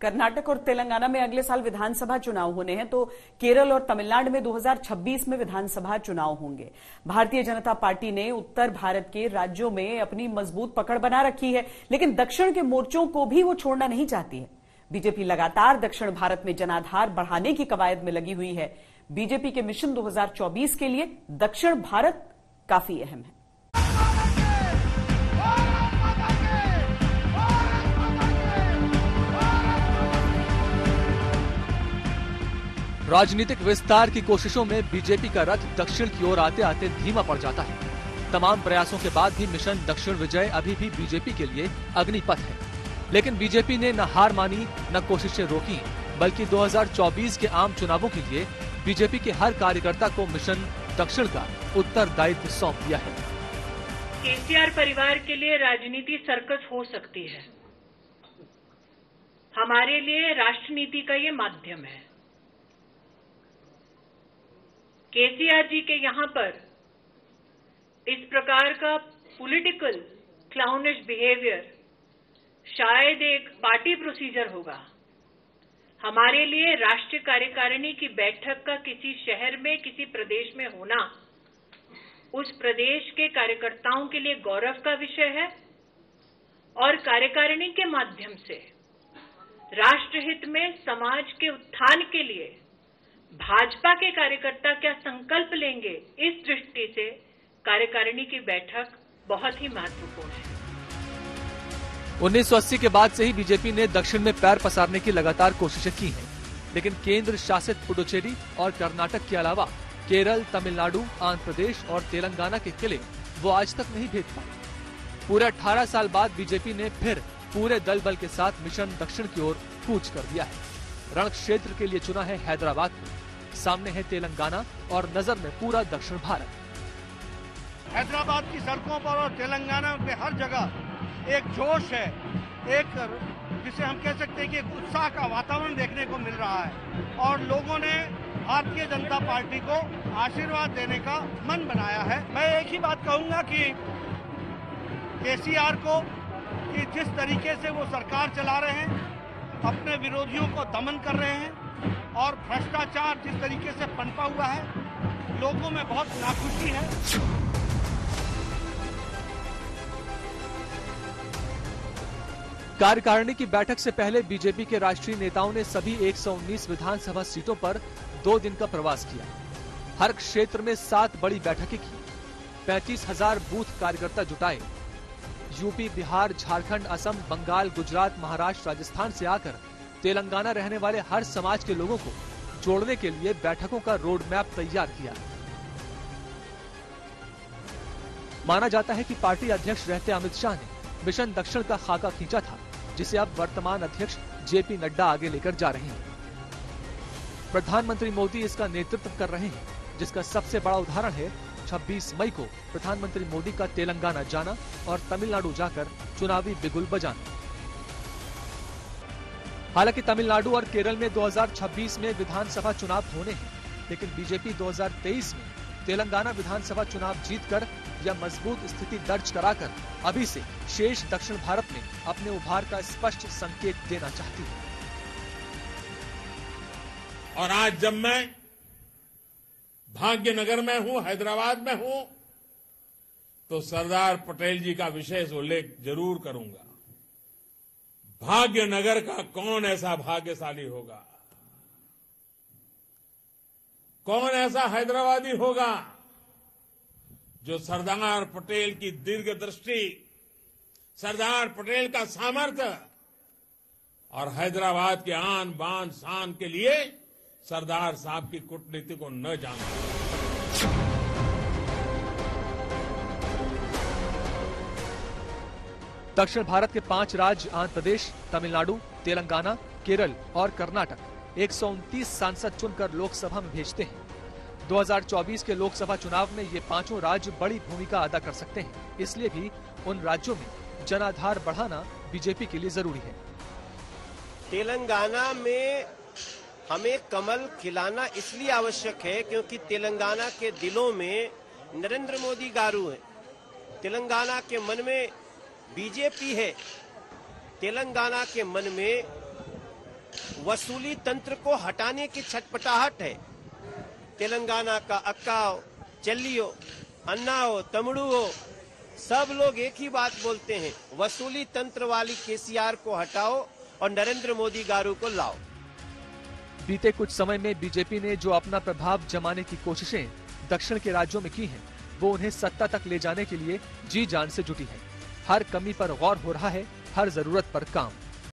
कर्नाटक और तेलंगाना में अगले साल विधानसभा चुनाव होने हैं, तो केरल और तमिलनाडु में 2026 में विधानसभा चुनाव होंगे। भारतीय जनता पार्टी ने उत्तर भारत के राज्यों में अपनी मजबूत पकड़ बना रखी है, लेकिन दक्षिण के मोर्चों को भी वो छोड़ना नहीं चाहती है। बीजेपी लगातार दक्षिण भारत में जनाधार बढ़ाने की कवायद में लगी हुई है। बीजेपी के मिशन 2024 के लिए दक्षिण भारत काफी अहम है। राजनीतिक विस्तार की कोशिशों में बीजेपी का रथ दक्षिण की ओर आते आते धीमा पड़ जाता है। तमाम प्रयासों के बाद भी मिशन दक्षिण विजय अभी भी बीजेपी के लिए अग्निपथ है। लेकिन बीजेपी ने न हार मानी न कोशिशें रोकी, बल्कि 2024 के आम चुनावों के लिए बीजेपी के हर कार्यकर्ता को मिशन दक्षिण का उत्तरदायित्व सौंप दिया है। केसीआर परिवार के लिए राजनीति सर्कस हो सकती है, हमारे लिए राष्ट्रनीति का ये माध्यम है। केसीआर जी के यहाँ पर इस प्रकार का पॉलिटिकल क्लाउनिश बिहेवियर शायद एक पार्टी प्रोसीजर होगा। हमारे लिए राष्ट्रीय कार्यकारिणी की बैठक का किसी शहर में, किसी प्रदेश में होना उस प्रदेश के कार्यकर्ताओं के लिए गौरव का विषय है और कार्यकारिणी के माध्यम से राष्ट्रहित में समाज के उत्थान के लिए भाजपा के कार्यकर्ता क्या संकल्प लेंगे, इस दृष्टि से कार्यकारिणी की बैठक बहुत ही महत्वपूर्ण है। 1980 के बाद से ही बीजेपी ने दक्षिण में पैर पसारने की लगातार कोशिशें की हैं, लेकिन केंद्र शासित पुडुचेरी और कर्नाटक के अलावा केरल, तमिलनाडु, आंध्र प्रदेश और तेलंगाना के किले वो आज तक नहीं भेद पाए। पूरे 18 साल बाद बीजेपी ने फिर पूरे दल बल के साथ मिशन दक्षिण की ओर कूच कर दिया है। रण क्षेत्र के लिए चुना है हैदराबाद को, सामने है तेलंगाना और नजर में पूरा दक्षिण भारत। हैदराबाद की सड़कों पर और तेलंगाना में हर जगह एक जोश है, एक जिसे हम कह सकते हैं कि एक उत्साह का वातावरण देखने को मिल रहा है और लोगों ने भारतीय जनता पार्टी को आशीर्वाद देने का मन बनाया है। मैं एक ही बात कहूंगा कि केसीआर को कि जिस तरीके से वो सरकार चला रहे हैं, अपने विरोधियों को दमन कर रहे हैं और भ्रष्टाचार जिस तरीके से पनपा हुआ है, लोगों में बहुत नाखुशी है। कार्यकारिणी की बैठक से पहले बीजेपी के राष्ट्रीय नेताओं ने सभी 119 विधानसभा सीटों पर 2 दिन का प्रवास किया। हर क्षेत्र में 7 बड़ी बैठकें की, 35,000 बूथ कार्यकर्ता जुटाए। यूपी, बिहार, झारखंड, असम, बंगाल, गुजरात, महाराष्ट्र, राजस्थान से आकर तेलंगाना रहने वाले हर समाज के लोगों को जोड़ने के लिए बैठकों का रोड मैप तैयार किया। माना जाता है कि पार्टी अध्यक्ष रहते अमित शाह ने मिशन दक्षिण का खाका खींचा था, जिसे अब वर्तमान अध्यक्ष जेपी नड्डा आगे लेकर जा रहे हैं। प्रधानमंत्री मोदी इसका नेतृत्व कर रहे हैं, जिसका सबसे बड़ा उदाहरण है 26 मई को प्रधानमंत्री मोदी का तेलंगाना जाना और तमिलनाडु जाकर चुनावी बिगुल बजाना। हालांकि तमिलनाडु और केरल में 2026 में विधानसभा चुनाव होने हैं, लेकिन बीजेपी 2023 में तेलंगाना विधानसभा चुनाव जीतकर या मजबूत स्थिति दर्ज कराकर अभी से शेष दक्षिण भारत में अपने उभार का स्पष्ट संकेत देना चाहती है। और आज जब मैं भाग्यनगर में हूं, हैदराबाद में हूं, तो सरदार पटेल जी का विशेष उल्लेख जरूर करूंगा। भाग्यनगर का कौन ऐसा भाग्यशाली होगा, कौन ऐसा हैदराबादी होगा जो सरदार पटेल की दीर्घ दृष्टि, सरदार पटेल का सामर्थ्य और हैदराबाद के आन बान शान के लिए सरदार साहब की कूटनीति को न जानता। दक्षिण भारत के 5 राज्य आंध्र प्रदेश, तमिलनाडु, तेलंगाना, केरल और कर्नाटक 129 सांसद चुनकर लोकसभा में भेजते हैं। 2024 के लोकसभा चुनाव में ये 5 राज्य बड़ी भूमिका अदा कर सकते हैं, इसलिए भी उन राज्यों में जनाधार बढ़ाना बीजेपी के लिए जरूरी है। तेलंगाना में हमें कमल खिलाना इसलिए आवश्यक है क्योंकि तेलंगाना के दिलों में नरेंद्र मोदी गारू है, तेलंगाना के मन में बीजेपी है, तेलंगाना के मन में वसूली तंत्र को हटाने की छटपटाहट है। तेलंगाना का अक्का, चेल्लियो, अन्नाओ, तमिड़ू हो, सब लोग एक ही बात बोलते हैं, वसूली तंत्र वाली केसीआर को हटाओ और नरेंद्र मोदी गारू को लाओ। बीते कुछ समय में बीजेपी ने जो अपना प्रभाव जमाने की कोशिशें दक्षिण के राज्यों में की हैं, वो उन्हें सत्ता तक ले जाने के लिए जी जान से जुटी है। हर कमी पर गौर हो रहा है, हर जरूरत पर काम।